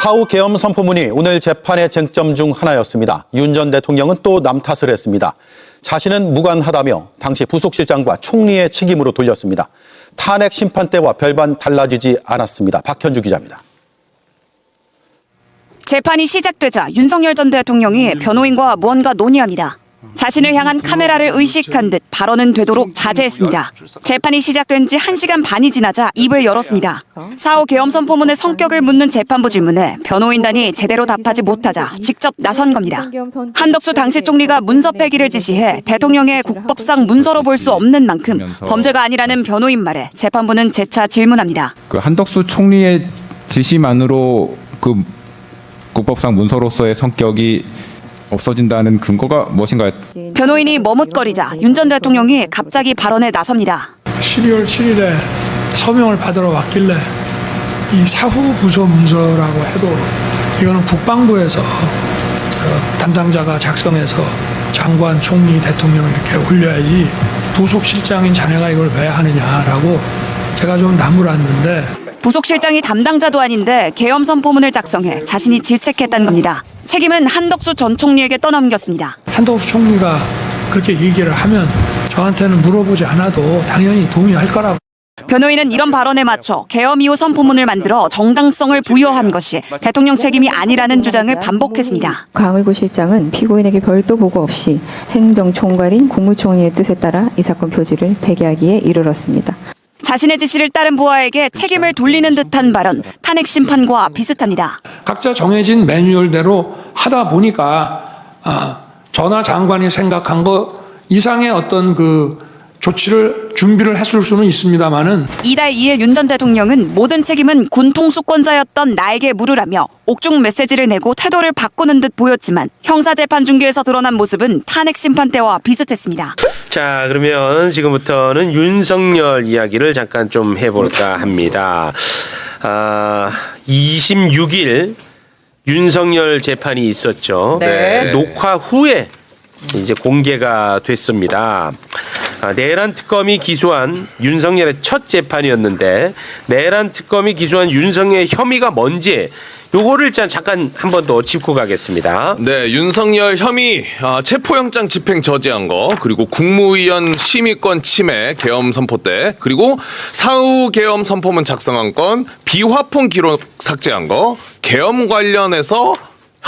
사후 계엄 선포문이 오늘 재판의 쟁점 중 하나였습니다. 윤 전 대통령은 또 남 탓을 했습니다. 자신은 무관하다며 당시 부속실장과 총리의 책임으로 돌렸습니다. 탄핵 심판 때와 별반 달라지지 않았습니다. 박현주 기자입니다. 재판이 시작되자 윤석열 전 대통령이 변호인과 무언가 논의합니다. 자신을 향한 카메라를 의식한 듯 발언은 되도록 자제했습니다. 재판이 시작된 지 1시간 반이 지나자 입을 열었습니다. 4.5 계엄 선포문의 성격을 묻는 재판부 질문에 변호인단이 제대로 답하지 못하자 직접 나선 겁니다. 한덕수 당시 총리가 문서 폐기를 지시해 대통령의 국법상 문서로 볼 수 없는 만큼 범죄가 아니라는 변호인 말에 재판부는 재차 질문합니다. 그 한덕수 총리의 지시만으로 그 국법상 문서로서의 성격이 없어진다는 근거가 무엇인가요? 변호인이 머뭇거리자 윤 전 대통령이 갑자기 발언에 나섭니다. 12월 7일에 서명을 받으러 왔길래 이 사후 부서 문서라고 해도 이거는 국방부에서 담당자가 작성해서 장관, 총리, 대통령 이렇게 올려야지 부속실장인 자네가 이걸 왜 하느냐라고 제가 좀 나무랐는데 부속실장이 담당자도 아닌데 계엄 선포문을 작성해 자신이 질책했다는 겁니다. 책임은 한덕수 전 총리에게 떠넘겼습니다. 한덕수 총리가 그렇게 얘기를 하면 저한테는 물어보지 않아도 당연히 동의할 거라고. 변호인은 이런 발언에 맞춰 계엄 이후 선포문을 만들어 정당성을 부여한 것이 대통령 책임이 아니라는 주장을 반복했습니다. 강의구 실장은 피고인에게 별도 보고 없이 행정총괄인 국무총리의 뜻에 따라 이 사건 표지를 폐기하기에 이르렀습니다. 자신의 지시를 따른 부하에게 책임을 돌리는 듯한 발언, 탄핵 심판과 비슷합니다. 각자 정해진 매뉴얼대로 하다 보니까 저나 장관이 생각한 것 이상의 어떤 그 조치를 준비를 했을 수는 있습니다만은 이달 2일 윤 전 대통령은 모든 책임은 군 통수권자였던 나에게 물으라며 옥중 메시지를 내고 태도를 바꾸는 듯 보였지만 형사재판 중계에서 드러난 모습은 탄핵 심판 때와 비슷했습니다. 자, 그러면 지금부터는 윤석열 이야기를 잠깐 좀 해볼까 합니다. 26일 윤석열 재판이 있었죠. 네. 녹화 후에 이제 공개가 됐습니다. 내란 특검이 기소한 윤석열의 첫 재판이었는데 내란 특검이 기소한 윤석열의 혐의가 뭔지 요거를 잠깐 한 번 더 짚고 가겠습니다. 네, 윤석열 혐의 체포영장 집행 저지한 거, 그리고 국무위원 심의권 침해 계엄 선포 때, 그리고 사후 계엄 선포문 작성한 건, 비화폰 기록 삭제한 거, 계엄 관련해서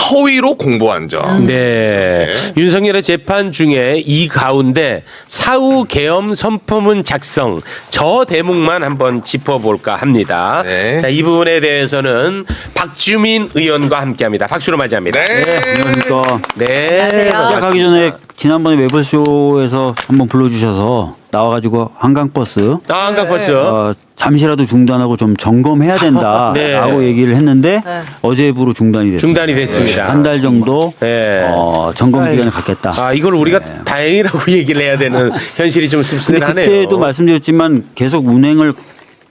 허위로 공보한 점. 네. 윤석열의 재판 중에 이 가운데 사후 계엄 선포문 작성 저 대목만 한번 짚어볼까 합니다. 네. 자, 이 부분에 대해서는 박주민 의원과 함께합니다. 박수로 맞이합니다. 네. 안녕하십니까. 네. 시작하기 전에 지난번에 매불쇼에서 한번 불러주셔서 나와가지고 한강버스 한강버스. 잠시라도 중단하고 좀 점검해야 된다라고 네. 얘기를 했는데 어제부로 중단이 됐습니다. 중단이 됐습니다. 한 달 정도 네. 점검 기간을 갖겠다. 이걸 우리가 다행이라고 얘기를 해야 되는 현실이 좀 근데 씁쓸하네요. 그때도 말씀드렸지만 계속 운행을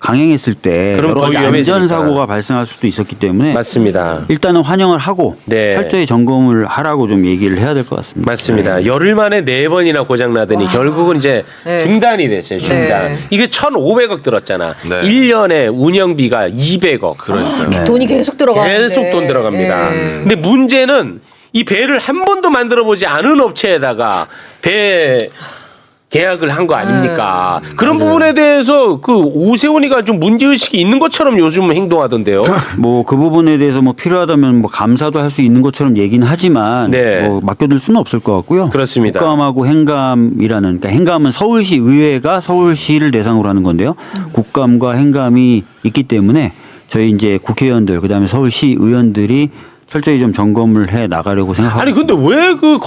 강행했을 때 그럼 여러 가지 더 위험해지니까. 안전사고가 발생할 수도 있었기 때문에 맞습니다. 일단은 환영을 하고 네. 철저히 점검을 하라고 좀 얘기를 해야 될 것 같습니다. 맞습니다. 열흘 만에 4번이나 고장나더니 결국은 이제 중단이 됐어요. 중단. 이게 1,500억 들었잖아. 네. 1년에 운영비가 200억. 그러니까요. 돈이 계속 들어가는데. 계속 돈 들어갑니다. 근데 문제는 이 배를 한 번도 만들어 보지 않은 업체에다가 배 계약을 한 거 아닙니까? 그런 부분에 대해서 그 오세훈이가 좀 문제의식이 있는 것처럼 요즘 행동하던데요. 뭐 그 부분에 대해서 뭐 필요하다면 뭐 감사도 할 수 있는 것처럼 얘기는 하지만 네. 뭐 맡겨둘 수는 없을 것 같고요. 그렇습니다. 국감하고 행감이라는, 그러니까 행감은 서울시 의회가 서울시를 대상으로 하는 건데요. 국감과 행감이 있기 때문에 저희 이제 국회의원들 그다음에 서울시 의원들이 철저히 좀 점검을 해 나가려고 생각하고. 아니 근데 왜 그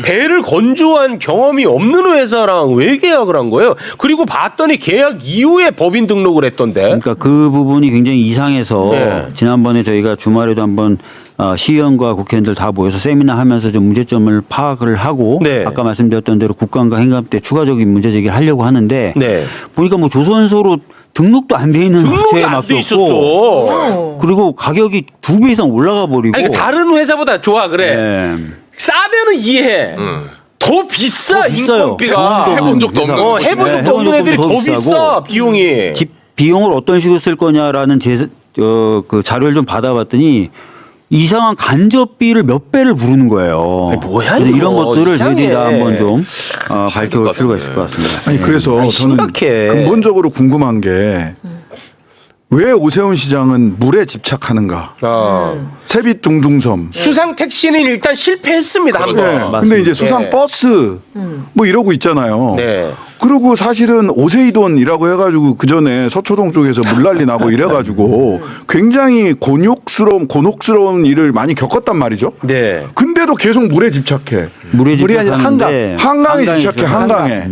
배를 건조한 경험이 없는 회사랑 왜 계약을 한 거예요? 그리고 봤더니 계약 이후에 법인 등록을 했던데. 그러니까 그 부분이 굉장히 이상해서 네. 지난번에 저희가 주말에도 한번 시의원과 국회의원들 다 모여서 세미나 하면서 좀 문제점을 파악을 하고 네. 아까 말씀드렸던 대로 국감과 행감 때 추가적인 문제 제기를 하려고 하는데 네. 보니까 뭐 조선소로 등록도 안 돼 있는 등록이 업체에 안 돼 있었어. 맡겼고 그리고 가격이 2배 이상 올라가 버리고. 아니, 다른 회사보다 좋아 그래. 네. 싸면은 이해해. 더 비싸 더 비싸요. 인건비가. 해본 적도 없는 어, 해본 적도 없는 애들이 더 비싸 비용이. 비용을 어떤 식으로 쓸 거냐라는 그 자료를 좀 받아봤더니 이상한 간접비를 몇 배를 부르는 거예요. 아니, 뭐야, 그래서 이거. 이런 것들을 이상해. 저희들이 다 한번 좀 밝혀볼 필요가 있을 것 같습니다. 아니 그래서 아니, 저는 심각해. 근본적으로 궁금한 게 왜 오세훈 시장은 물에 집착하는가? 세빛 둥둥섬. 수상 택시는 일단 실패했습니다. 한 네. 번. 근데 이제 네. 수상 버스 뭐 이러고 있잖아요. 네. 그리고 사실은 오세이돈이라고 해가지고 그 전에 서초동 쪽에서 물난리 나고 이래가지고 굉장히 곤혹스러운 일을 많이 겪었단 말이죠. 네. 근데도 계속 물에 집착해. 물에 물이 아니라 집착하는데 한강에 집착해. 한강에.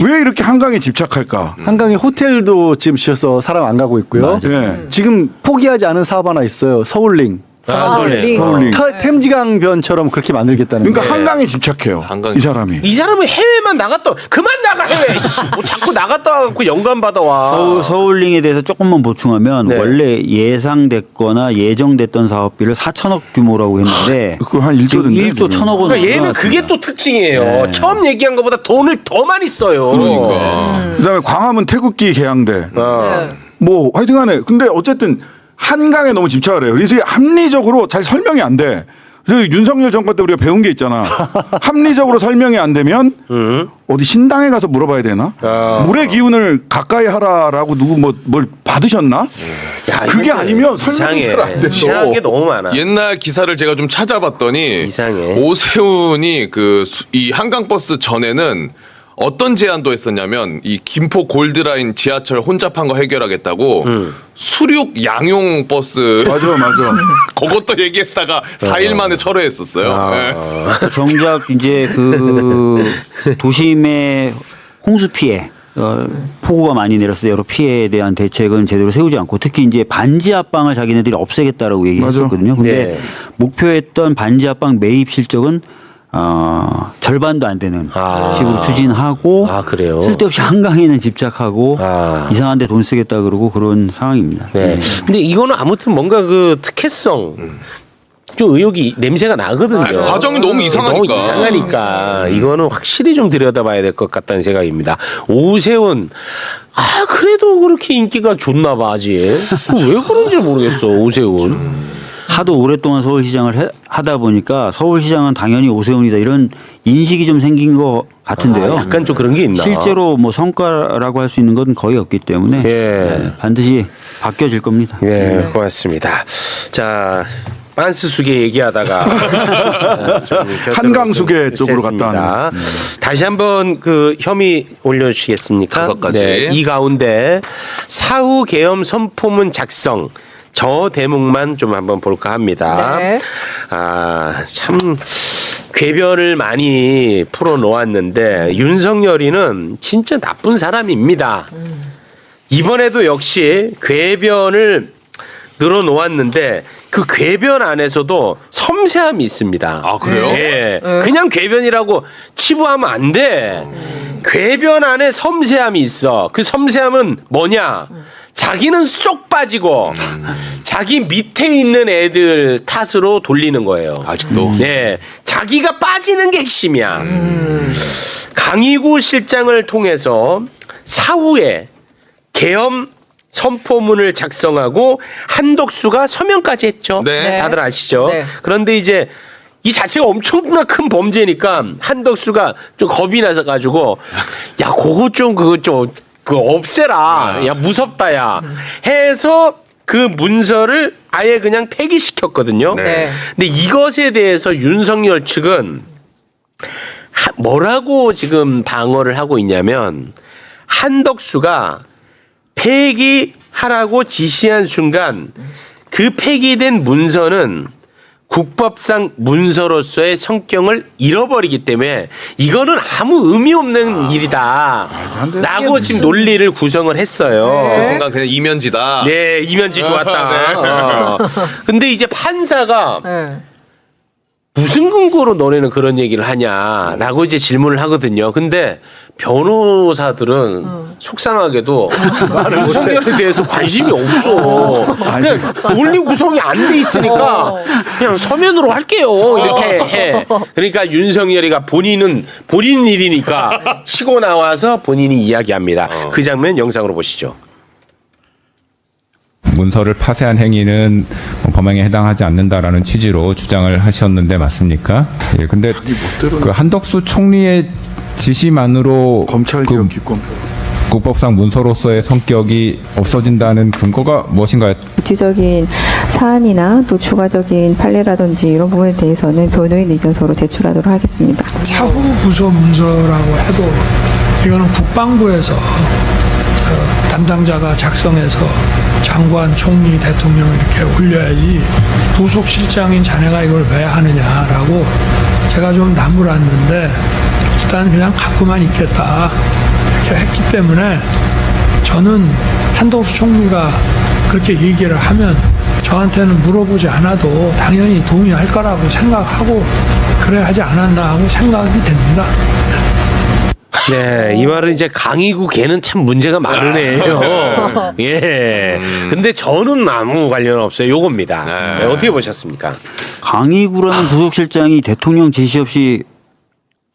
왜 이렇게 한강에 집착할까? 한강에 호텔도 지금 지어서 사람 안 가고 있고요. 예. 지금 포기하지 않은 사업 하나 있어요. 서울링. 서울링. 템지강변처럼 그렇게 만들겠다는 그러니까 거예요. 한강에 집착해요. 한강에 이 사람이. 이 사람은 해외만 나갔다 그만 나가 해외. 씨. 뭐 자꾸 나갔다 와갖고 연관 받아와. 서울링에 대해서 조금만 보충하면 네. 원래 예상됐거나 예정됐던 사업비를 4천억 규모라고 했는데 그거 한 1조 지금 던데. 1조 1천억 원. 그러니까 얘는 그게 또 특징이에요. 네. 처음 얘기한 것보다 돈을 더 많이 써요. 그러니까. 그다음에 광화문 태극기 개항대. 어. 뭐 하여튼간에 근데 어쨌든 한강에 너무 집착을 해요. 그래서 이게 합리적으로 잘 설명이 안 돼. 그래서 윤석열 정권 때 우리가 배운 게 있잖아. 합리적으로 설명이 안 되면 어디 신당에 가서 물어봐야 되나? 물의 기운을 가까이 하라라고 누구 뭘 받으셨나? 야, 그게 이거 아니면 설명이 이상해. 잘 안 돼. 이상한 게 너무 많아. 옛날 기사를 제가 좀 찾아봤더니 이상해. 오세훈이 이 한강버스 전에는 어떤 제안도 했었냐면 이 김포 골드라인 지하철 혼잡한 거 해결하겠다고 수륙 양용 버스 맞아. 그것도 얘기했다가 4일 만에 철회했었어요. 네. 정작 이제 그 도심의 홍수 피해 폭우가 많이 내렸을 때 여러 피해에 대한 대책은 제대로 세우지 않고 특히 이제 반지 합방을 자기네들이 없애겠다라고 얘기했었거든요. 근데 네. 목표했던 반지 합방 매입 실적은 절반도 안 되는 식으로 추진하고 그래요? 쓸데없이 한강에는 집착하고 이상한 데 돈 쓰겠다 그러고 그런 상황입니다. 네. 근데 이거는 아무튼 뭔가 그 특혜성 좀 의혹이 냄새가 나거든요. 아니, 과정이 너무 이상하니까. 너무 이상하니까 이거는 확실히 좀 들여다봐야 될 것 같다는 생각입니다. 오세훈 그래도 그렇게 인기가 좋나 봐 아직. 왜 그런지 모르겠어 오세훈. 하도 오랫동안 서울시장을 하다 보니까 서울시장은 당연히 오세훈이다 이런 인식이 좀 생긴 것 같은데요. 약간 좀 그런 게 있나? 실제로 뭐 성과라고 할 수 있는 건 거의 없기 때문에 예. 반드시 바뀌어질 겁니다. 네, 고맙습니다. 자. 빤스 수계 얘기하다가 한강 수계 쪽으로 갔다 다시 한번 그 혐의 올려주시겠습니까? 5가지. 네, 이 가운데 사후 계엄 선포문 작성 저 대목만 좀 한번 볼까 합니다. 네. 참 궤변을 많이 풀어 놓았는데 윤석열이는 진짜 나쁜 사람입니다. 이번에도 역시 궤변을 늘어 놓았는데 그 궤변 안에서도 섬세함이 있습니다. 아, 그래요? 예. 그냥 궤변이라고 치부하면 안 돼. 궤변 안에 섬세함이 있어. 그 섬세함은 뭐냐? 자기는 쏙 빠지고 자기 밑에 있는 애들 탓으로 돌리는 거예요. 아직도. 네. 자기가 빠지는 게 핵심이야. 강희구 실장을 통해서 사후에 계엄 선포문을 작성하고 한덕수가 서명까지 했죠. 네. 다들 아시죠? 네. 그런데 이제 이 자체가 엄청나 큰 범죄니까 한덕수가 좀 겁이 나서 가지고 야 그거 좀 없애라. 야 무섭다 야. 해서 그 문서를 아예 그냥 폐기시켰거든요. 네. 근데 이것에 대해서 윤석열 측은 뭐라고 지금 방어를 하고 있냐면 한덕수가 폐기하라고 지시한 순간 그 폐기된 문서는 국법상 문서로서의 성격을 잃어버리기 때문에 이거는 아무 의미 없는 일이다 라고 지금 논리를 구성을 했어요. 그 순간 그냥 이면지다. 네, 이면지 좋았다. 네. 근데 이제 판사가 네. 무슨 근거로 너네는 그런 얘기를 하냐라고 이제 질문을 하거든요. 근데 변호사들은 속상하게도 윤석열에 대해서 관심이 없어. 그냥 논리 구성이 안 돼 있으니까 그냥 서면으로 할게요. 이렇게 해. 그러니까 윤석열이가 본인 일이니까 치고 나와서 본인이 이야기합니다. 그 장면 영상으로 보시죠. 문서를 파쇄한 행위는 범행에 해당하지 않는다라는 취지로 주장을 하셨는데 맞습니까? 예, 근데 그 한덕수 총리의 지시만으로 검찰개혁 그 기권. 국법상 문서로서의 성격이 없어진다는 근거가 무엇인가요? 구체적인 사안이나 또 추가적인 판례라든지 이런 부분에 대해서는 변호인 의견서로 제출하도록 하겠습니다. 사후 부서 문서라고 해도 이거는 국방부에서 담당자가 작성해서 장관, 총리, 대통령을 이렇게 올려야지 부속실장인 자네가 이걸 왜 하느냐라고 제가 좀 나무랐는데 일단 그냥 갖고만 있겠다 이렇게 했기 때문에 저는 한덕수 총리가 그렇게 얘기를 하면 저한테는 물어보지 않아도 당연히 동의할 거라고 생각하고 그래 하지 않았나 하고 생각이 됩니다. 네, 이 말은 이제 강희구 걔는 참 문제가 많은 애예요. 예. 근데 저는 아무 관련 없어요. 요겁니다. 네, 어떻게 보셨습니까? 강희구라는 부속실장이 대통령 지시 없이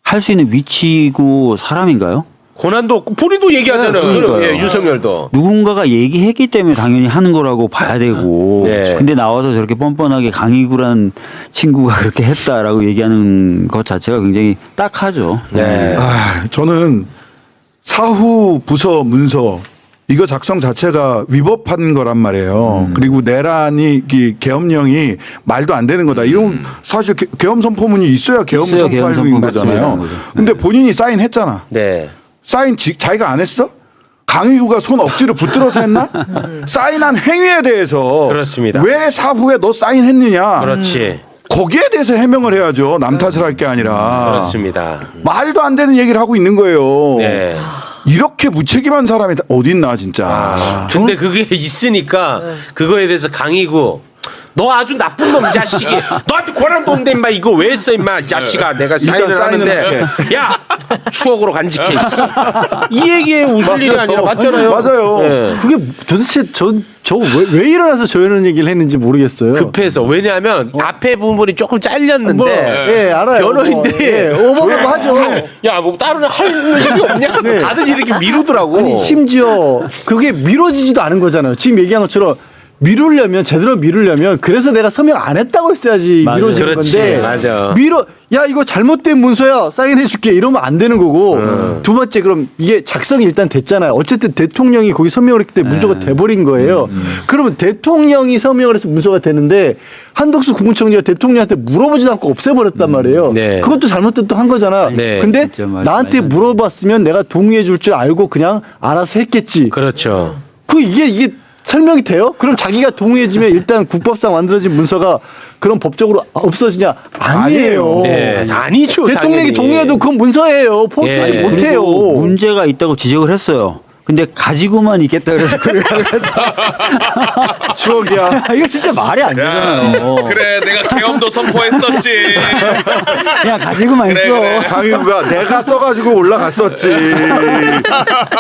할 수 있는 위치고 사람인가요? 고난도 없고 본인도 얘기하잖아요. 네, 그러니까요. 예, 윤석열도. 누군가가 얘기했기 때문에 당연히 하는 거라고 봐야 되고 네. 근데 나와서 저렇게 뻔뻔하게 강희구란 친구가 그렇게 했다라고 얘기하는 것 자체가 굉장히 딱하죠. 네. 저는 사후 부서 문서 이거 작성 자체가 위법한 거란 말이에요. 그리고 내란이 계엄령이 말도 안 되는 거다. 이런 사실 계엄 선포문이 있어야 계엄 있어야 계엄 선포하는 선포가 거잖아요. 되는 거죠. 근데 본인이 사인했잖아. 네. 사인 자기가 안 했어? 강희구가 손 억지로 붙들어서 했나? 사인한 행위에 대해서 그렇습니다. 왜 사후에 너 사인했느냐? 그렇지. 거기에 대해서 해명을 해야죠. 남 탓을 할 게 아니라. 그렇습니다. 말도 안 되는 얘기를 하고 있는 거예요. 네. 이렇게 무책임한 사람이 어딨나 진짜. 근데 그게 있으니까 그거에 대해서 강희구 너 아주 나쁜 놈 자식이 너한테 권한도 없는데 임마 이거 왜 했어 임마 자식아 내가 사인을 사인은 하는데 야 추억으로 간직해 이 얘기에 웃을 일이 아니라 맞잖아요. 맞아요. 네. 그게 도대체 저 왜 일어나서 저 이런 얘기를 했는지 모르겠어요. 급해서 왜냐하면 앞에 부분이 조금 잘렸는데 뭐, 예, 알아요. 변호인들이 오버가 하죠. 야 뭐 다른 할 얘기 없냐 네. 다들 이렇게 미루더라고. 아니 심지어 그게 미뤄지지도 않은 거잖아요. 지금 얘기한 것처럼 제대로 미루려면 그래서 내가 서명 안 했다고 했어야지 맞아요. 미뤄지는 그렇지, 건데 맞아. 야 이거 잘못된 문서야 사인해줄게 이러면 안 되는 거고 두 번째 그럼 이게 작성이 일단 됐잖아요. 어쨌든 대통령이 거기 서명을 했기 때문에 문서가 돼버린 거예요. 그러면 대통령이 서명을 해서 문서가 되는데 한덕수 국무총리가 대통령한테 물어보지도 않고 없애버렸단 말이에요. 네. 그것도 잘못됐다 한 거잖아. 네. 근데 진짜 말씀 나한테 많이 물어봤으면 내가 동의해 줄 줄 알고 그냥 알아서 했겠지. 그렇죠. 이게 설명이 돼요? 그럼 자기가 동의해주면 일단 국법상 만들어진 문서가 그럼 법적으로 없어지냐? 아니에요. 네, 아니죠. 대통령이 당연히. 동의해도 그건 문서예요. 포기하지 예. 못해요. 그리고 문제가 있다고 지적을 했어요. 근데 가지고만 있겠다 그래서 그래. 추억이야. 이거 진짜 말이 안 되잖아요. 그래 내가 계엄도 선포했었지. 그냥 가지고만 있어. 그래. 강희구가 내가 써가지고 올라갔었지.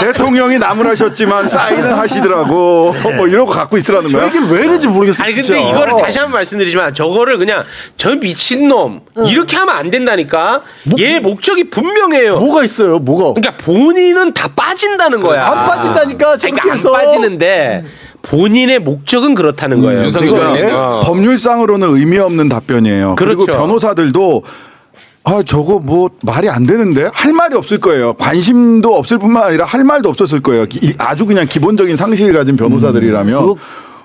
대통령이 나무라셨지만 사인은 하시더라고. 뭐 이런 거 갖고 있으라는 저 거야? 얘기를 왜 이런지 모르겠어요. 아니 근데 진짜. 이거를 다시 한번 말씀드리지만 저거를 그냥 저 미친놈 이렇게 하면 안 된다니까. 얘 목적이 분명해요. 뭐가 있어요? 뭐가? 그러니까 본인은 다 빠진다는 거야. 안 빠진다니까 저렇게 그러니까 해서. 안 빠지는데 본인의 목적은 그렇다는 거예요. 윤석열 그거는. 의원님. 법률상으로는 의미 없는 답변이에요. 그리고 그렇죠. 변호사들도 저거 뭐 말이 안 되는데 할 말이 없을 거예요. 관심도 없을 뿐만 아니라 할 말도 없었을 거예요. 아주 그냥 기본적인 상식을 가진 변호사들이라면.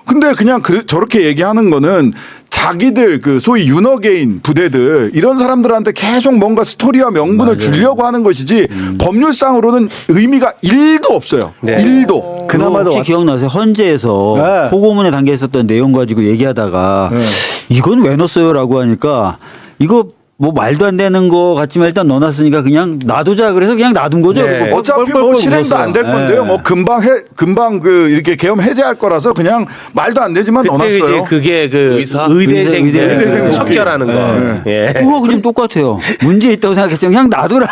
근데 그냥 저렇게 얘기하는 거는 자기들 그 소위 유너게인 부대들 이런 사람들한테 계속 뭔가 스토리와 명분을 주려고 하는 것이지 법률상으로는 의미가 1도 없어요. 네. 1도. 그나마도 혹시 기억나세요? 헌재에서 네. 포고문에 담겨 있었던 내용 가지고 얘기하다가 이건 왜 넣었어요라고 하니까 이거 뭐 말도 안 되는 거 같지만 일단 넣어놨으니까 그냥 놔두자 그래서 그냥 놔둔 거죠. 네. 그리고 어차피 뻘뻘뻘 뭐 실행도 울었어요. 안 될 건데요. 네. 뭐 금방 그 이렇게 계엄 해제할 거라서 그냥 말도 안 되지만 그때 이제 넣어놨어요. 그게 그 의대생 의대생 척결하는 거. 예. 그거 그냥 똑같아요. 문제 있다고 생각했지만 그냥 놔두라.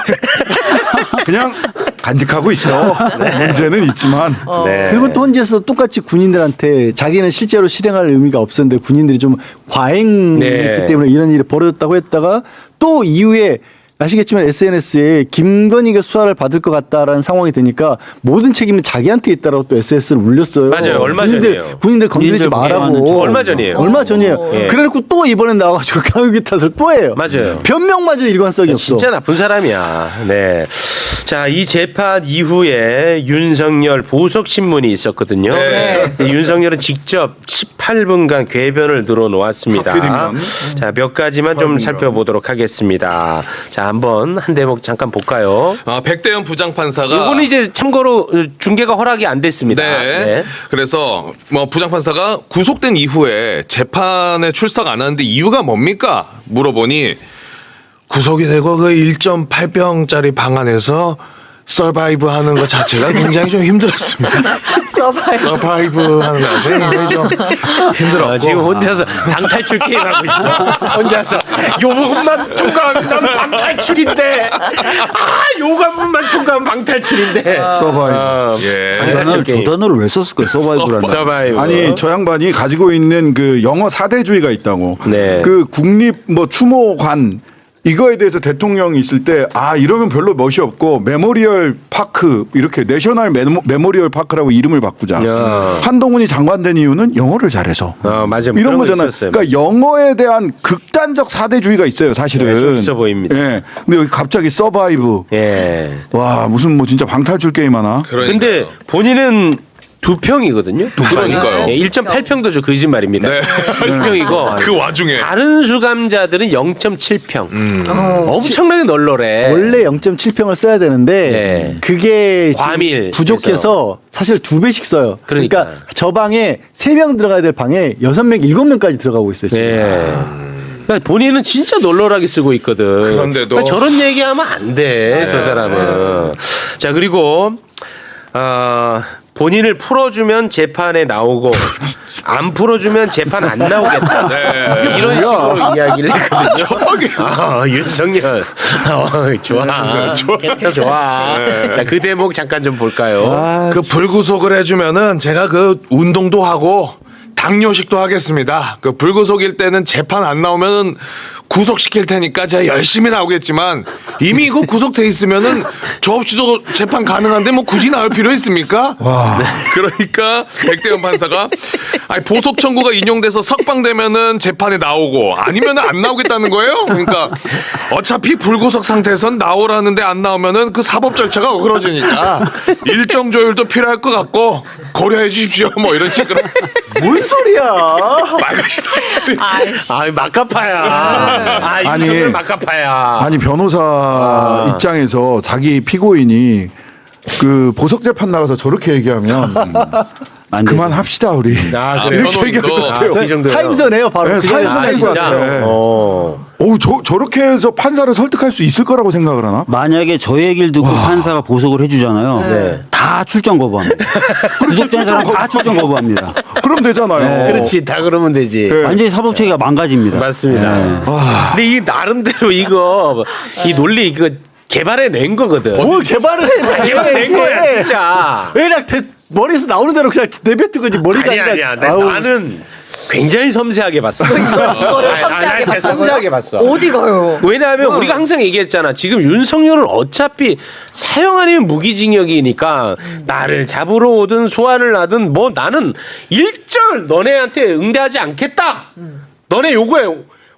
그냥 간직하고 있어. 문제는 있지만. 네. 그리고 또 헌재에서 똑같이 군인들한테 자기는 실제로 실행할 의미가 없었는데 군인들이 좀 과잉했기 네. 때문에 이런 일이 벌어졌다고 했다가 또 이후에 아시겠지만 SNS에 김건희가 수사를 받을 것 같다라는 상황이 되니까 모든 책임은 자기한테 있다라고 또 SNS를 울렸어요. 맞아요. 얼마 전이에요. 군인들 건드리지 말라고. 얼마 전이에요. 얼마 전이에요. 예. 그래놓고 또 이번에 나와가지고 강요기 탓을 또 해요. 맞아요. 변명마저 일관성이 없어. 진짜 나쁜 사람이야. 네. 자, 이 재판 이후에 윤석열 보석 신문이 있었거든요. 네. 윤석열은 직접 18분간 궤변을 늘어놓았습니다. 하필이면. 자, 몇 가지만 좀 살펴보도록 하겠습니다. 자, 한번 한 대목 잠깐 볼까요? 백대현 부장판사가 이거는 이제 참고로 중계가 허락이 안 됐습니다. 네. 그래서 뭐 부장판사가 구속된 이후에 재판에 출석 안 하는데 이유가 뭡니까? 물어보니 구속이 되고 그 1.8평짜리 방 안에서 서바이브 하는 것 자체가 굉장히 좀 힘들었습니다. 서바이브 하는 거 굉장히 좀 힘들었고. 지금 혼자서 방탈출 게임하고 있어. 혼자서 요 부분만 통과하면 난 방탈출인데. 요 부분만 통과하면 방탈출인데. 서바이브. 예. 방탈출 게임. 저 단어를 왜 썼을까요? 서바이브라는. 서바이브. 아니 저 양반이 가지고 있는 그 영어 사대주의가 있다고. 네. 그 국립 뭐 추모관 이거에 대해서 대통령이 있을 때 이러면 별로 멋이 없고 메모리얼 파크 이렇게 내셔널 메모리얼 파크라고 이름을 바꾸자. 야. 한동훈이 장관 된 이유는 영어를 잘해서. 맞아요. 이런 그런 거 거잖아요. 있었어요. 그러니까 영어에 대한 극단적 사대주의가 있어요, 사실은. 네, 좀 있어 보입니다. 예. 근데 여기 갑자기 서바이브. 예. 와, 무슨 뭐 진짜 방탈출 게임 하나? 근데 본인은 2평이거든요. 그러니까요. 1.8평도 저 거짓말입니다. 네. 2평이고 그 와중에 다른 수감자들은 0.7평. 엄청나게 널널해. 원래 0.7평을 써야 되는데 네. 그게 지금 과밀 부족해서 사실 2배씩 써요. 그러니까. 그러니까 저 방에 3명 들어가야 될 방에 6명, 7명까지 들어가고 있어요. 지금. 네. 그러니까 본인은 진짜 널널하게 쓰고 있거든. 그런데도. 그러니까 저런 얘기하면 안 돼. 저 사람은. 자, 그리고 본인을 풀어주면 재판에 나오고 안 풀어주면 재판 안 나오겠다. 네. 이런 식으로 이야기를 했거든요. 윤석열. 좋아. 좋아. 자, 그 대목 잠깐 좀 볼까요? 그 불구속을 해주면은 제가 그 운동도 하고 당뇨식도 하겠습니다. 그 불구속일 때는 재판 안 나오면은 구속시킬 테니까 제가 열심히 나오겠지만 이미 이거 구속돼 있으면은 저 없이도 재판 가능한데 뭐 굳이 나올 필요 있습니까? 네. 그러니까 백대현 판사가 보석 청구가 인용돼서 석방되면은 재판에 나오고 아니면은 안 나오겠다는 거예요? 그러니까 어차피 불구속 상태에선 나오라는데 안 나오면은 그 사법 절차가 어그러지니까 일정 조율도 필요할 것 같고 고려해 주십시오. 뭐 이런 식으로. 뭔 소리야? 막가파야. 윤석열 막가파야. 아니 변호사 입장에서 자기 피고인이 그 보석 재판 나가서 저렇게 얘기하면 안 그만 합시다 우리. 그래요? 이렇게 얘기할 것 같아요. 이 정도요. 사임선해요 바로. 네, 그게 사임선 아니라. 낼 것 같아. 저렇게 해서 판사를 설득할 수 있을 거라고 생각을 하나? 만약에 저 얘기를 듣고 판사가 보석을 해주잖아요. 네. 다 출정 거부합니다. 구속된 사람 다 출정 거부합니다. 그럼 되잖아요. 그렇지, 다 그러면 되지. 네. 완전히 사법체계가 망가집니다. 맞습니다. 근데 이 나름대로 이 논리 이거 개발해낸 거거든. 뭘 개발을 해? 개발낸 거야, 진짜. 왜 그냥 머리에서 나오는 대로 그냥 내뱉은 거지 머리가 아니야. 아우. 나는 굉장히 섬세하게 봤어. 난 진짜 섬세하게 봤어. 어디 가요? 왜냐하면 우리가 항상 얘기했잖아. 지금 윤석열은 어차피 사형 아니면 무기징역이니까 나를 잡으러 오든 소환을 하든 뭐 나는 일절 너네한테 응대하지 않겠다. 너네 요구에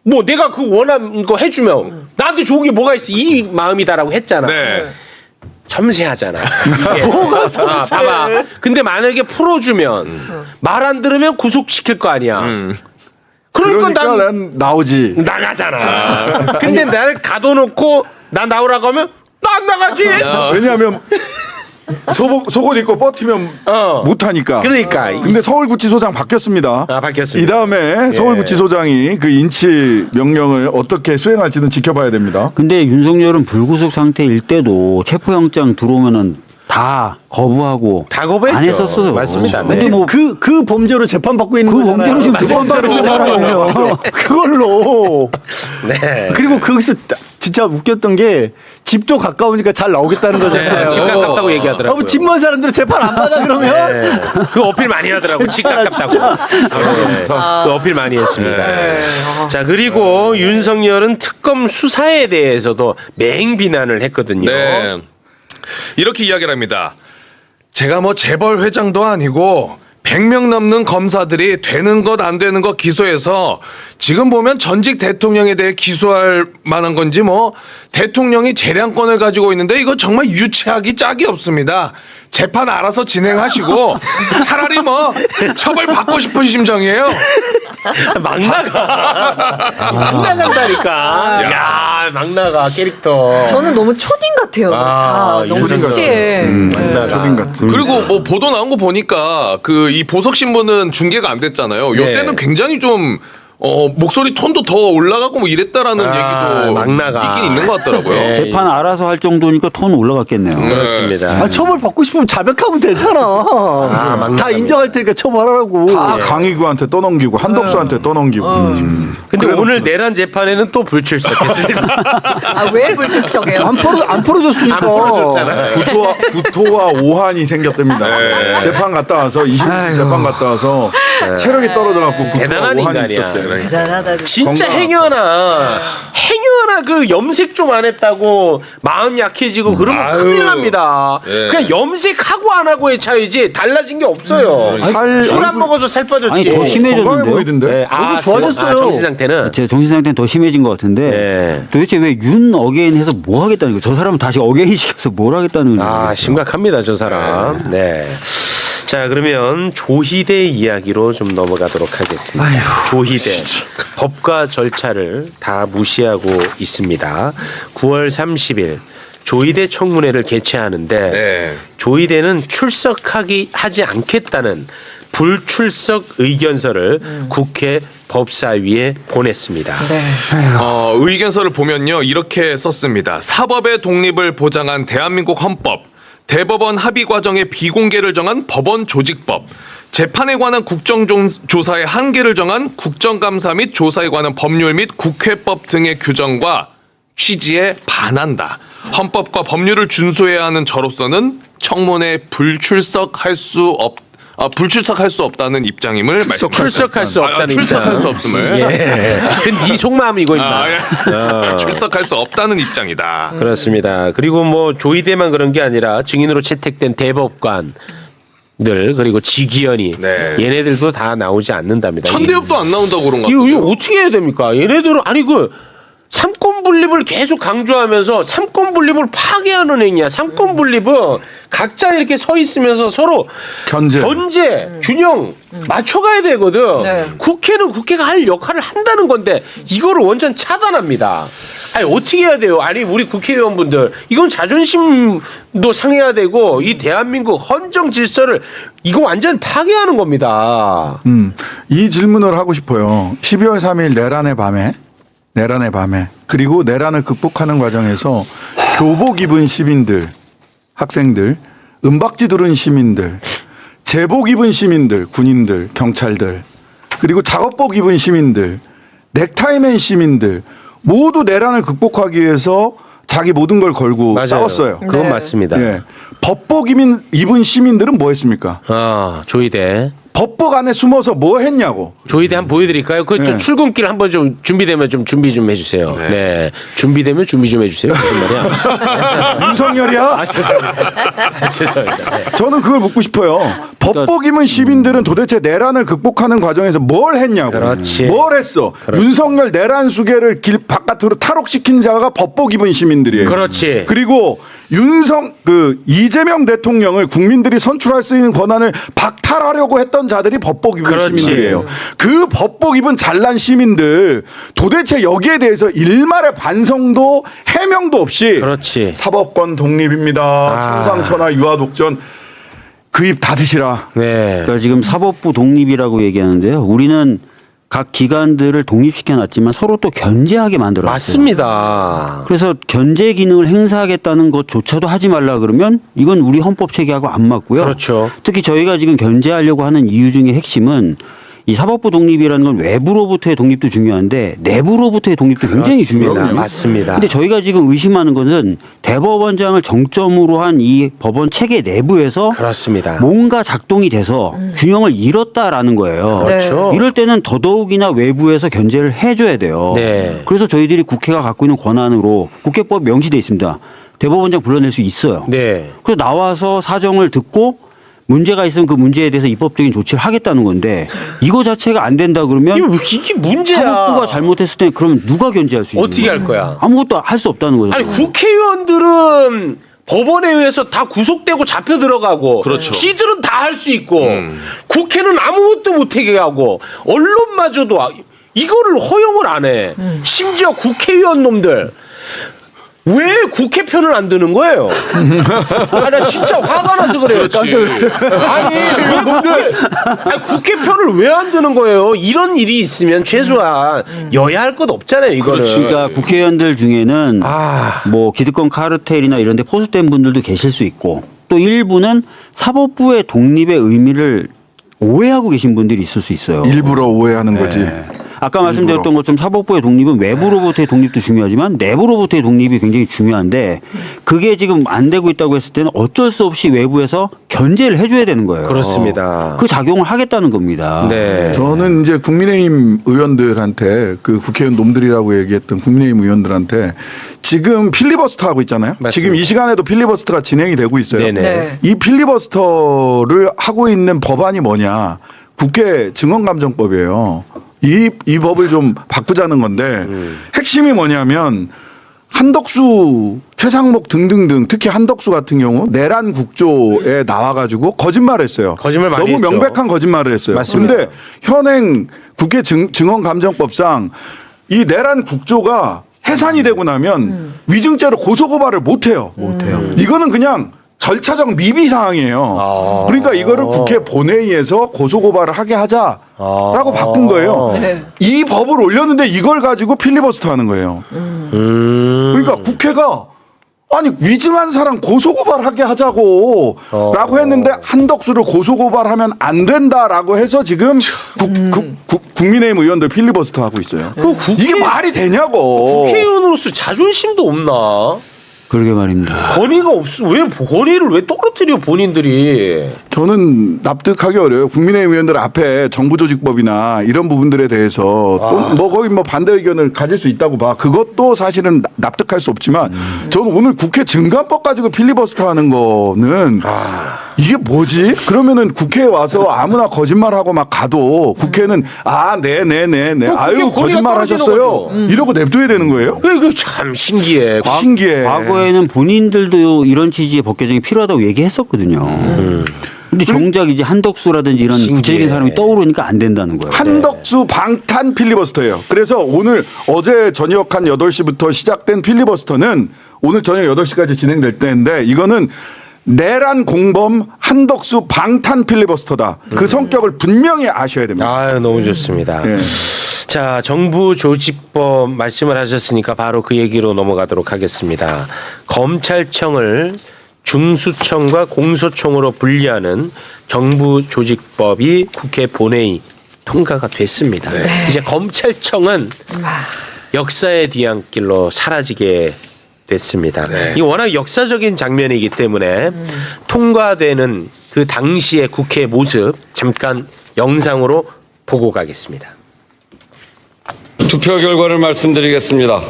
뭐 내가 그 원하는 거 해주면 나한테 좋은 게 뭐가 있어. 이 마음이다라고 했잖아. 네. 섬세하잖아. 뭐가 섬세해? 봐봐. 근데 만약에 풀어주면 말 안 들으면 구속시킬 거 아니야. 그러니까 난 나오지. 나가잖아. 근데 나를 가둬놓고 나 나오라고 하면 나 안 나가지. 왜냐하면 속옷 입고 버티면 못하니까. 그러니까. 근데 서울구치소장 바뀌었습니다. 바뀌었습니다. 이 다음에 서울구치소장이 그 인치 명령을 어떻게 수행할지는 지켜봐야 됩니다. 근데 윤석열은 불구속 상태일 때도 체포영장 들어오면은 다 거부하고 다 거부했죠. 안 했었어요. 맞습니다. 근데 뭐 그 범죄로 재판 받고 있는 그 거잖아요. 범죄로 지금 재판 받고 있는 거잖아요. 그걸로. 네. 그리고 거기서 진짜 웃겼던 게 집도 가까우니까 잘 나오겠다는 거잖아요. 네, 집 가깝다고 얘기하더라고요. 집 먼 사람들은 재판 안 받아 그러면? 네. 그 어필 많이 하더라고. 집 가깝다고. 네. 그 어필 많이 했습니다. 자, 그리고 윤석열은 특검 수사에 대해서도 맹 비난을 했거든요. 네. 이렇게 이야기를 합니다. 제가 뭐 재벌 회장도 아니고 100명 넘는 검사들이 되는 것 안 되는 것 기소해서 지금 보면 전직 대통령에 대해 기소할 만한 건지 뭐 대통령이 재량권을 가지고 있는데 이거 정말 유치하기 짝이 없습니다. 재판 알아서 진행하시고 차라리 뭐 처벌 받고 싶은 심정이에요. 막 나가. 막 나간다니까. 야, 막 나가 캐릭터. 저는 너무 초딩 같아요. 너무 윤석열. 섹시해. 막 나가. 초딩 같은. 그리고 뭐 보도 나온 거 보니까 그 이 보석 신문은 중계가 안 됐잖아요. 네. 이때는 굉장히 좀 목소리 톤도 더 올라가고 뭐 이랬다라는 얘기도 막 나가. 있긴 있는 것 같더라고요. 네. 재판 알아서 할 정도니까 톤 올라갔겠네요. 그렇습니다. 처벌 받고 싶으면 자백하면 되잖아. 다 막나갑니다. 인정할 테니까 처벌하라고. 다 강희구한테 떠넘기고 한덕수한테 떠넘기고. 근데 오늘 내란 재판에는 또 불출석했습니다. 왜 불출석해요? 안 풀어줬으니까. 안 풀어줬잖아. 구토와 오한이 생겼답니다. 재판 갔다 와서 20분 재판 갔다 와서 체력이 떨어져갖고 구토와 대단한 오한이 인간이야. 있었대. 대단하다. 진짜 건강. 행여나 그 염색 좀 안 했다고 마음 약해지고 그러면 큰일 납니다. 예. 그냥 염색하고 안 하고의 차이지 달라진 게 없어요. 술 안 먹어서 살 빠졌지. 아니 더 건강해 심해졌는데요. 보이던데. 네, 너무 좋아졌어요. 정신 상태는. 제 정신 상태는 더 심해진 것 같은데 네. 도대체 왜 윤 어게인해서 뭐 하겠다는 거예요? 저 사람은 다시 어게인 시켜서 뭘 하겠다는 거예요? 심각합니다, 저 사람. 네. 자, 그러면 조희대 이야기로 좀 넘어가도록 하겠습니다. 조희대. 법과 절차를 다 무시하고 있습니다. 9월 30일 조희대 청문회를 개최하는데 네. 조희대는 하지 않겠다는 불출석 의견서를 국회 법사위에 보냈습니다. 의견서를 보면요 이렇게 썼습니다. 사법의 독립을 보장한 대한민국 헌법, 대법원 합의 과정의 비공개를 정한 법원 조직법, 재판에 관한 국정조사의 한계를 정한 국정감사 및 조사에 관한 법률 및 국회법 등의 규정과 취지에 반한다. 헌법과 법률을 준수해야 하는 저로서는 청문회에 불출석할 수 없다는 입장임을 말씀드립니다. 출석할 수 없다는 출석할 입장. 수 없음을. 예. 근데 네 속마음 이거 있나? 출석할 수 없다는 입장이다. 그렇습니다. 그리고 뭐 조희대만 그런 게 아니라 증인으로 채택된 대법관들 그리고 지기현이 네. 얘네들도 다 나오지 않는답니다. 천대엽도 안 나온다고 그런 것 이거 같아요. 어떻게 해야 됩니까? 얘네들은 아니 그 삼권 분립을 계속 강조하면서 삼권 분립을 파괴하는 행위야. 삼권 분립은 각자 이렇게 서 있으면서 서로 견제. 균형 맞춰가야 되거든. 네. 국회는 국회가 할 역할을 한다는 건데 이거를 완전 차단합니다. 아니 어떻게 해야 돼요? 아니 우리 국회의원분들 이건 자존심도 상해야 되고 이 대한민국 헌정 질서를 이거 완전 파괴하는 겁니다. 이 질문을 하고 싶어요. 12월 3일 내란의 밤에 그리고 내란을 극복하는 과정에서 교복 입은 시민들, 학생들, 은박지 두른 시민들, 제복 입은 시민들, 군인들, 경찰들, 그리고 작업복 입은 시민들, 넥타이맨 시민들 모두 내란을 극복하기 위해서 자기 모든 걸 걸고 맞아요. 싸웠어요. 그건 맞습니다. 예. 법복 입은 시민들은 뭐 했습니까? 조희대. 법복 안에 숨어서 뭐 했냐고. 조희대 한번 보여드릴까요? 그 네. 출근길 한번 좀 준비되면 좀 준비 좀 해주세요. 네. 준비되면 준비 좀 해주세요. 무슨 말이야? 윤석열이야? 죄송합니다. 네. 저는 그걸 묻고 싶어요. 법복 입은 시민들은 도대체 내란을 극복하는 과정에서 뭘 했냐고. 그렇지. 뭘 했어. 윤석열 내란 수계를 길 바깥으로 탈옥시킨 자가 법복 입은 시민들이에요. 그렇지. 그리고 이재명 대통령을 국민들이 선출할 수 있는 권한을 박탈하려고 했던 자들이 법복 입은 그렇지. 시민들이에요. 그 법복 입은 잘난 시민들 도대체 여기에 대해서 일말의 반성도 해명도 없이 그렇지. 사법권 독립입니다. 천상천하 유아독전 그 입 닫으시라. 네. 그러니까 지금 사법부 독립이라고 얘기하는데요. 우리는 각 기관들을 독립시켜놨지만 서로 또 견제하게 만들었어요. 맞습니다. 그래서 견제 기능을 행사하겠다는 것조차도 하지 말라 그러면 이건 우리 헌법 체계하고 안 맞고요. 그렇죠. 특히 저희가 지금 견제하려고 하는 이유 중에 핵심은 이 사법부 독립이라는 건 외부로부터의 독립도 중요한데 내부로부터의 독립도 굉장히 중요해요. 맞습니다. 근데 저희가 지금 의심하는 것은 대법원장을 정점으로 한 이 법원 체계 내부에서 그렇습니다. 뭔가 작동이 돼서 균형을 잃었다라는 거예요. 그렇죠. 이럴 때는 더더욱이나 외부에서 견제를 해줘야 돼요. 네. 그래서 저희들이 국회가 갖고 있는 권한으로 국회법 명시돼 있습니다. 대법원장 불러낼 수 있어요. 네. 그래서 나와서 사정을 듣고 문제가 있으면 그 문제에 대해서 입법적인 조치를 하겠다는 건데 이거 자체가 안 된다 그러면 이게 문제야. 사법부가 잘못했을 때 그러면 누가 견제할 수 있는 어떻게 거예요? 할 거야? 아무것도 할 수 없다는 거죠. 아니 국회의원들은 법원에 의해서 다 구속되고 잡혀 들어가고 그렇죠. 지들은 다 할 수 있고 국회는 아무것도 못하게 하고 언론마저도 이거를 허용을 안 해. 심지어 국회의원 놈들 왜 국회 편을 안 드는 거예요? 아, 나 진짜 화가 나서 그래요. 아니, 국회 편을 왜 안 드는 거예요? 이런 일이 있으면 최소한 여야 할 것 없잖아요, 이거는. 그러니까 국회의원들 중에는 뭐 기득권 카르텔이나 이런 데 포섭된 분들도 계실 수 있고 또 일부는 사법부의 독립의 의미를 오해하고 계신 분들이 있을 수 있어요. 일부러 오해하는 거지. 아까 말씀드렸던 것처럼 사법부의 독립은 외부로부터의 독립도 중요하지만 내부로부터의 독립이 굉장히 중요한데 그게 지금 안 되고 있다고 했을 때는 어쩔 수 없이 외부에서 견제를 해줘야 되는 거예요. 그렇습니다. 그 작용을 하겠다는 겁니다. 네. 저는 이제 국민의힘 의원들한테 그 국회의원 놈들이라고 얘기했던 국민의힘 의원들한테 지금 필리버스터 하고 있잖아요. 맞습니다. 지금 이 시간에도 필리버스터가 진행이 되고 있어요. 네네. 네. 이 필리버스터를 하고 있는 법안이 뭐냐? 국회 증언감정법이에요. 이 법을 좀 바꾸자는 건데 핵심이 뭐냐면 한덕수, 최상목 등등등 특히 한덕수 같은 경우 내란 국조에 나와가지고 거짓말했어요. 거짓말 많이 너무 했죠. 명백한 거짓말을 했어요. 맞습니다. 그런데 현행 국회 증언감정법상 이 내란 국조가 해산이 되고 나면 위증죄로 고소고발을 못해요. 이거는 그냥 절차적 미비 사항이에요. 그러니까 이거를 국회 본회의에서 고소고발을 하게 하자라고 바꾼 거예요. 네. 이 법을 올렸는데 이걸 가지고 필리버스터 하는 거예요. 그러니까 국회가 아니 위증한 사람 고소고발하게 하자고 라고 했는데 한덕수를 고소고발하면 안 된다라고 해서 지금 국민의힘 의원들 필리버스터 하고 있어요. 이게 말이 되냐고. 국회의원으로서 자존심도 없나? 그러게 말입니다. 권위가 왜 권위를 왜 떨어뜨려 본인들이? 저는 납득하기 어려워요. 국민의힘 의원들 앞에 정부조직법이나 이런 부분들에 대해서 또 뭐 거기 뭐 반대 의견을 가질 수 있다고 봐. 그것도 사실은 납득할 수 없지만 저는 오늘 국회 증감법 가지고 필리버스터 하는 거는 이게 뭐지? 그러면은 국회에 와서 아무나 거짓말하고 막 가도 국회는 네네네네 아유 거짓말 하셨어요. 이러고 냅둬야 되는 거예요? 이거 참 신기해. 신기해. 과거에는 본인들도 이런 취지의 법 개정이 필요하다고 얘기했었거든요. 근데 정작 이제 한덕수라든지 이런 신기해. 구체적인 사람이 떠오르니까 안 된다는 거예요. 한덕수 방탄 필리버스터예요. 그래서 어제 저녁 한 8시부터 시작된 필리버스터는 오늘 저녁 8시까지 진행될 때인데 이거는 내란 공범 한덕수 방탄 필리버스터다. 그 성격을 분명히 아셔야 됩니다. 아유, 너무 좋습니다. 네. 자, 정부 조직법 말씀을 하셨으니까 바로 그 얘기로 넘어가도록 하겠습니다. 검찰청을 중수청과 공소청으로 분리하는 정부 조직법이 국회 본회의 통과가 됐습니다. 이제 검찰청은 역사의 뒤안길로 사라지게 됐습니다. 이 워낙 역사적인 장면이기 때문에 통과되는 그 당시의 국회 모습 잠깐 영상으로 보고 가겠습니다. 투표 결과를 말씀드리겠습니다.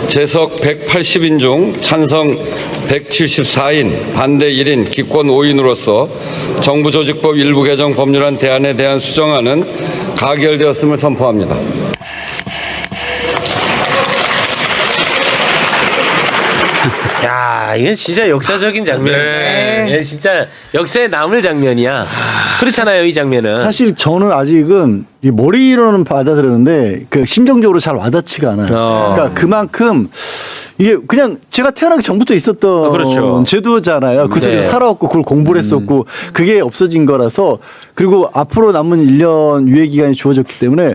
재석 180인 중 찬성 174인, 반대 1인, 기권 5인으로서 정부조직법 일부 개정 법률안 대안에 대한 수정안은 가결되었음을 선포합니다. 야, 이건 진짜 역사적인 장면이네. 이게 진짜 역사에 남을 장면이야. 그렇잖아요, 이 장면은. 사실 저는 아직은 이 머리로는 받아들였는데 그 심정적으로 잘 와닿지가 않아요. 그러니까 그만큼 이게 그냥 제가 태어나기 전부터 있었던 그렇죠. 제도잖아요. 그 속에서 네. 살아왔고 그걸 공부를 했었고 그게 없어진 거라서 그리고 앞으로 남은 1년 유예 기간이 주어졌기 때문에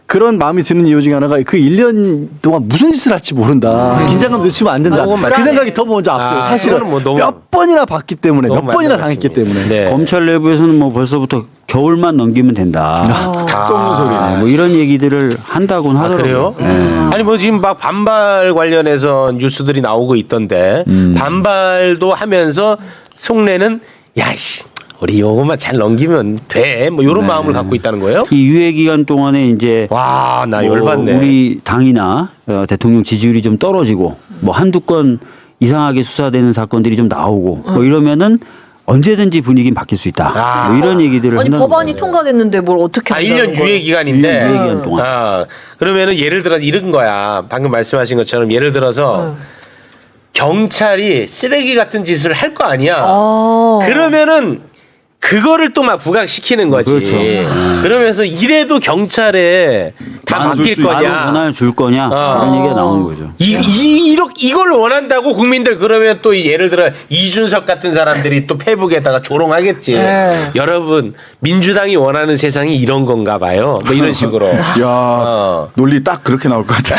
그런 마음이 드는 이유 중에 하나가 그 1년 동안 무슨 짓을 할지 모른다. 긴장감 늦추면 안 된다. 그 생각이 더 먼저 앞서요. 사실은 그거는 뭐 너무- 몇 번이나 봤기 때문에 몇 너무 번이나 맞는 당했기 말씀이에요. 때문에. 네. 검찰 내부에서는 뭐 벌써부터 겨울만 넘기면 된다. 택도 없는 소리네. 뭐 이런 얘기들을 한다고는 하더라고요. 그래요? 아니 뭐 지금 막 반발 관련해서 뉴스들이 나오고 있던데 반발도 하면서 속내는 야씨 우리 요것만 잘 넘기면 돼. 뭐 이런 마음을 갖고 있다는 거예요? 이 유예 기간 동안에 이제 와, 나 뭐 열받네. 우리 당이나 대통령 지지율이 좀 떨어지고 뭐 한두 건 이상하게 수사되는 사건들이 좀 나오고 뭐 이러면은 언제든지 분위기는 바뀔 수 있다. 뭐 이런 얘기들을 아니 한다는 법안이 거예요. 통과됐는데 뭘 어떻게 1년 유예 기간인데. 1년 유예 기간 동안. 그러면은 예를 들어서 이런 거야. 방금 말씀하신 것처럼 예를 들어서 경찰이 쓰레기 같은 짓을 할 거 아니야. 그러면은 그거를 또 막 부각시키는 거지. 그렇죠. 그러면서 이래도 경찰에 다 맡길 거냐. 전화를 줄 거냐 이런 얘기가 나오는 거죠. 이걸 원한다고 국민들 그러면 또 예를 들어 이준석 같은 사람들이 또 페북에다가 조롱하겠지. 네. 여러분 민주당이 원하는 세상이 이런 건가 봐요. 뭐 이런 식으로. 야 논리 딱 그렇게 나올 것 같아.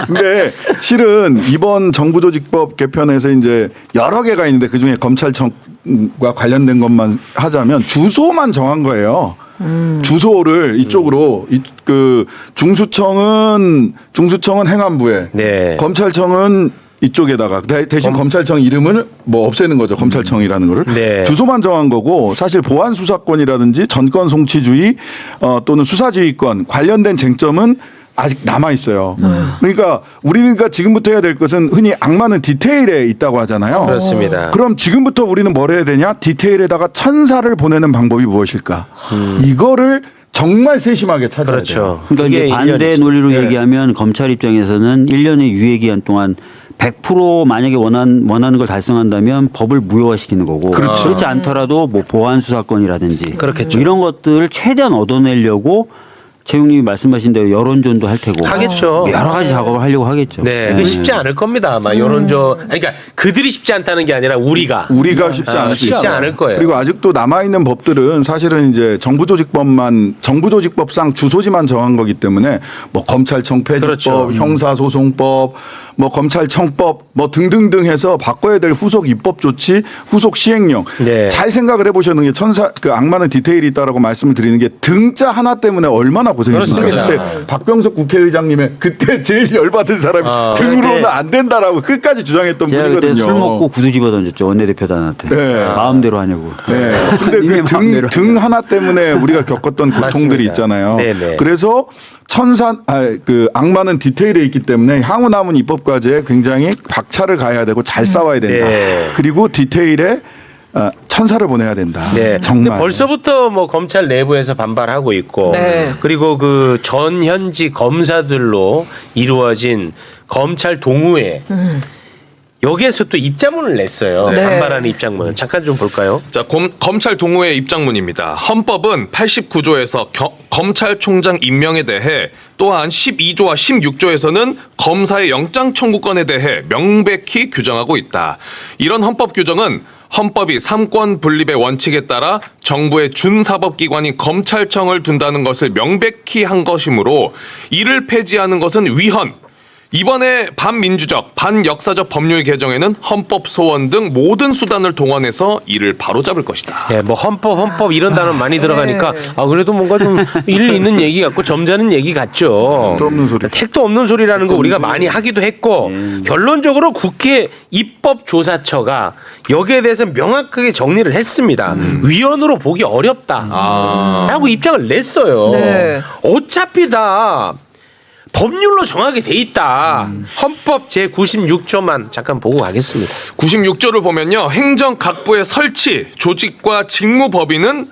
근데 실은 이번 정부조직법 개편에서 이제 여러 개가 있는데 그 중에 검찰청과 관련된 것만 하자면 주소만 정한 거예요. 주소를 이쪽으로 그 중수청은 행안부에, 네. 검찰청은 이쪽에다가 대신 검찰청 이름을 뭐 없애는 거죠. 검찰청이라는 거를. 네. 주소만 정한 거고 사실 보안 수사권이라든지 전권 송치주의 또는 수사지휘권 관련된 쟁점은 아직 남아 있어요. 그러니까 우리가 지금부터 해야 될 것은 흔히 악마는 디테일에 있다고 하잖아요. 그렇습니다. 그럼 지금부터 우리는 뭘 해야 되냐? 디테일에다가 천사를 보내는 방법이 무엇일까? 이거를 정말 세심하게 찾아야 돼요. 그러니까 이제 그게 반대 1년이죠. 논리로 네. 얘기하면 검찰 입장에서는 1년의 유예 기간 동안 100% 만약에 원하는 걸 달성한다면 법을 무효화시키는 거고 그렇죠. 그렇지 않더라도 뭐 보안 수사권이라든지 그렇겠죠. 뭐 이런 것들을 최대한 얻어내려고 최웅님이 말씀하신 대로 여론전도 할 테고 하겠죠. 여러 가지 작업을 하려고 하겠죠. 네, 그 쉽지 않을 겁니다. 아마 그러니까 그들이 쉽지 않다는 게 아니라 우리가 쉽지 않을 수 쉽지 있어요. 않을 거예요. 그리고 아직도 남아 있는 법들은 사실은 이제 정부조직법상 주소지만 정한 거기 때문에 뭐 검찰청 폐지법, 그렇죠. 형사소송법, 뭐 검찰청법 뭐 등등등 해서 바꿔야 될 후속 입법 조치, 후속 시행령. 네. 잘 생각을 해보셨는 게 그 악마는 디테일이 있다라고 말씀을 드리는 게 등자 하나 때문에 얼마나 고생했습니까? 그렇습니다. 그때 박병석 국회의장님의 그때 제일 열받은 사람이 등으로는 그때 안 된다라고 끝까지 주장했던 제가 그때 분이거든요. 술 먹고 구두 집어 던졌죠. 원내대표단한테. 네. 마음대로 하냐고. 네. 근데 니네 그 마음대로 등 하나 때문에 우리가 겪었던 고통들이 맞습니다. 있잖아요. 네네. 그래서 그 악마는 디테일에 있기 때문에 향후 남은 입법 과제에 굉장히 박차를 가해야 되고 잘 싸워야 된다. 네. 그리고 디테일에 천사를 보내야 된다. 네. 근데 정말. 벌써부터 뭐 검찰 내부에서 반발하고 있고 네. 그리고 그 전현직 검사들로 이루어진 검찰 동우회 여기에서 또 입장문을 냈어요. 네. 반발하는 입장문. 잠깐 좀 볼까요? 자, 검찰 동호회 입장문입니다. 헌법은 89조에서 검찰총장 임명에 대해 또한 12조와 16조에서는 검사의 영장 청구권에 대해 명백히 규정하고 있다. 이런 헌법 규정은 헌법이 삼권 분립의 원칙에 따라 정부의 준사법기관인 검찰청을 둔다는 것을 명백히 한 것이므로 이를 폐지하는 것은 위헌. 이번에 반민주적, 반역사적 법률 개정에는 헌법 소원 등 모든 수단을 동원해서 이를 바로잡을 것이다. 네, 뭐 헌법 이런 단어 많이 들어가니까 그래도 뭔가 좀 일리 있는 얘기 같고 점잖은 얘기 같죠. 택도 없는 소리. 택도 없는 소리라는 거 우리가 많이 하기도 했고 결론적으로 국회 입법조사처가 여기에 대해서 명확하게 정리를 했습니다. 위헌으로 보기 어렵다. 라고 입장을 냈어요. 네. 어차피 다 법률로 정하게 돼 있다. 헌법 제96조만 잠깐 보고 가겠습니다. 96조를 보면요. 행정각부의 설치, 조직과 직무법인은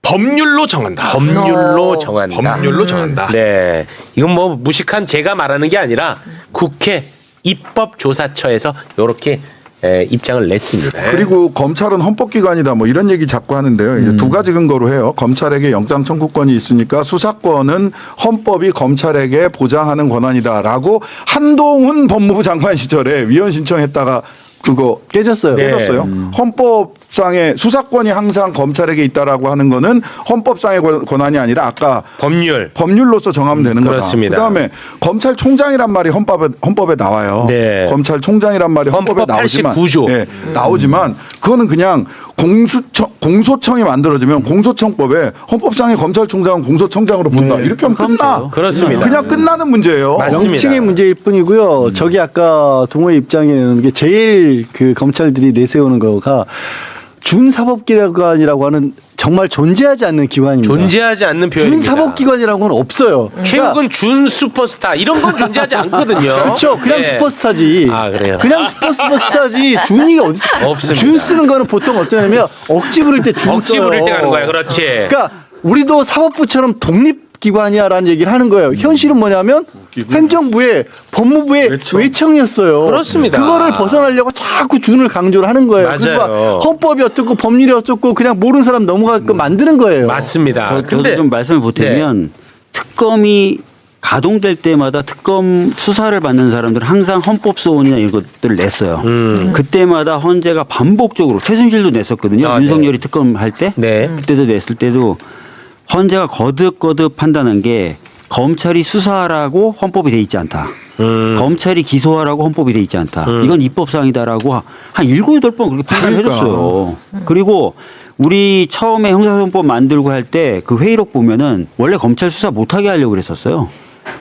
법률로 정한다. 법률로 정한다. 법률로 정한다. 네. 이건 뭐 무식한 제가 말하는 게 아니라 국회 입법조사처에서 이렇게 입장을 냈습니다. 그리고 검찰은 헌법기관이다 뭐 이런 얘기 자꾸 하는데요. 이제 두 가지 근거로 해요. 검찰에게 영장 청구권이 있으니까 수사권은 헌법이 검찰에게 보장하는 권한이다라고 한동훈 법무부 장관 시절에 위헌 신청했다가 그거 깨졌어요. 깨졌어요. 헌법 헌법상의 수사권이 항상 검찰에게 있다라고 하는 거는 헌법상의 권한이 아니라 아까 법률로서 정하면 되는 거다. 그렇습니다. 그다음에 검찰총장이란 말이 헌법에 나와요. 네. 검찰총장이란 말이 헌법에 헌법 나오지만 89조. 네, 나오지만 그거는 그냥 공소청이 만들어지면 공소청법에 헌법상의 검찰총장은 공소청장으로 본다. 이렇게 하면 끝나. 그렇습니다. 그냥 끝나는 문제예요. 맞습니다. 명칭의 문제일 뿐이고요. 저기 아까 동호회 입장에는 게 제일 그 검찰들이 내세우는 거가 준사법기관이라고 하는 정말 존재하지 않는 기관입니다. 존재하지 않는 표현입니다. 준사법기관이라고는 없어요. 최욱은 준 슈퍼스타 이런 건 존재하지 않거든요. 그렇죠. 그냥 네. 슈퍼스타지. 아, 그래요? 그냥 슈퍼스타지. 준이 어디 있어? 없습니다. 준 쓰는 거는 보통 어떠냐면 억지 부릴 때 준 억지 부릴 때 가는 거야. 그렇지. 그러니까 우리도 사법부처럼 독립기관이야라는 얘기를 하는 거예요. 현실은 뭐냐면 행정부의 법무부의 외청이었어요. 그렇습니다. 그거를 벗어나려고 자꾸 준을 강조를 하는 거예요. 맞아요. 그래서 헌법이 어떻고 법률이 어떻고 그냥 모르는 사람 넘어가게끔 만드는 거예요. 맞습니다. 저도 좀 말씀을 보태면 특검이 가동될 때마다 특검 수사를 받는 사람들은 항상 헌법소원이나 이런 것들을 냈어요. 그때마다 헌재가 반복적으로 최순실도 냈었거든요. 아, 윤석열이 특검 할 때. 네. 그때도 냈을 때도 헌재가 거듭거듭 판단한 게 검찰이 수사하라고 헌법이 돼 있지 않다. 검찰이 기소하라고 헌법이 돼 있지 않다. 이건 입법사항이다라고 한 7, 8번 그렇게 판단을 해줬어요. 그리고 우리 처음에 형사소송법 만들고 할 때 그 회의록 보면은 원래 검찰 수사 못하게 하려고 그랬었어요.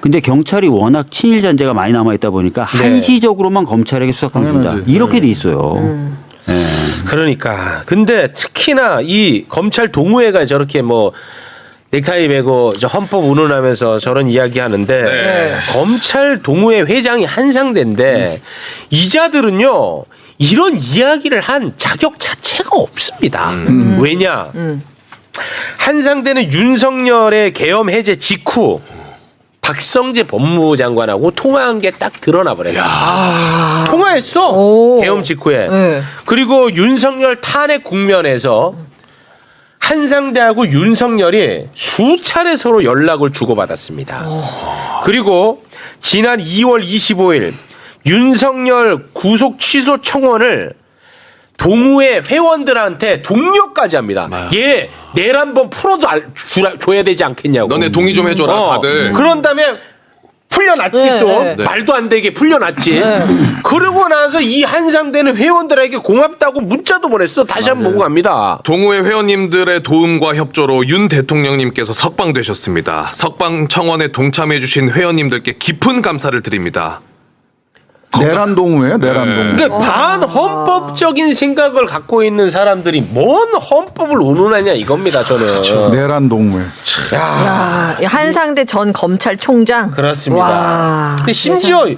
근데 경찰이 워낙 친일 잔재가 많이 남아있다 보니까 네. 한시적으로만 검찰에게 수사권 준다. 이렇게 돼 있어요. 네. 그러니까. 근데 특히나 이 검찰 동호회가 저렇게 뭐 넥타이 메고 저 헌법 운운하면서 저런 이야기 하는데 네. 검찰 동호회 회장이 한상대인데 이자들은요 이런 이야기를 한 자격 자체가 없습니다. 왜냐? 한상대는 윤석열의 계엄 해제 직후 박성재 법무부 장관하고 통화한 게 딱 드러나 버렸습니다. 통화했어. 오. 계엄 직후에. 네. 그리고 윤석열 탄핵 국면에서 한상대하고 윤석열이 수차례 서로 연락을 주고받았습니다. 그리고 지난 2월 25일 윤석열 구속 취소 청원을 동호회 회원들한테 독려까지 합니다. 얘 내일 한번 풀어도 줘야 되지 않겠냐고. 너네 동의 좀 해줘라 다들. 그런 다음에 풀려났지 네, 또 네. 말도 안 되게 풀려났지. 그러고 나서 이 한상대는 회원들에게 고맙다고 문자도 보냈어. 다시 한번 보고 갑니다. 동호회 회원님들의 도움과 협조로 윤 대통령님께서 석방되셨습니다. 석방 청원에 동참해주신 회원님들께 깊은 감사를 드립니다. 내란 동호회예요. 내란 동호회. 그러니까 반헌법적인 생각을 갖고 있는 사람들이 뭔 헌법을 운운하냐 이겁니다. 저는. 내란 동호회. 야, 한상대 전 검찰총장. 그렇습니다. 와, 근데 심지어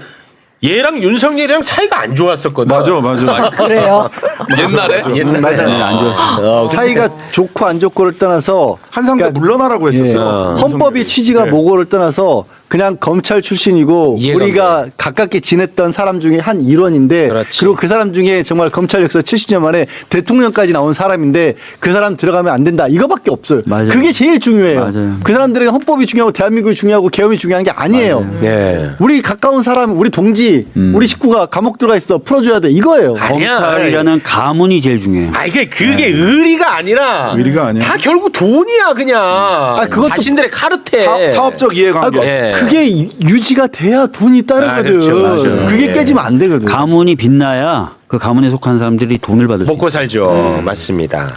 얘랑 윤석열이랑 사이가 안 좋았었거든. 맞아. 그래요? 옛날에? 맞아요. 안 좋았어요. 사이가 좋고 안 좋고를 떠나서 한상대 물러나라고 했었어. 예, 헌법의 취지가 네. 뭐고를 떠나서 그냥 검찰 출신이고 이해가 우리가 가깝게 지냈던 사람 중에 한 일원인데 그렇지. 그리고 그 사람 중에 정말 검찰 역사 70년 만에 대통령까지 나온 사람인데 그 사람 들어가면 안 된다. 이거밖에 없어요. 맞아요. 그게 제일 중요해요. 맞아요. 그 사람들에게 헌법이 중요하고 대한민국이 중요하고 계엄이 중요한 게 아니에요. 네. 우리 가까운 사람, 우리 동지, 우리 식구가 감옥 들어가 있어. 풀어줘야 돼. 이거예요. 아니야. 검찰이라는 가문이 제일 중요해요. 아 이게 그게 의리가 아니라 의리가 아니야. 다 결국 돈이야 그냥. 그것도 자신들의 카르텔. 사업적 이해관계. 예. 그게 유지가 돼야 돈이 따르거든. 그렇죠. 맞아요. 그게 예. 깨지면 안 되거든. 가문이 빛나야 그 가문에 속한 사람들이 돈을 받을 수 있어요. 먹고 살죠. 맞습니다.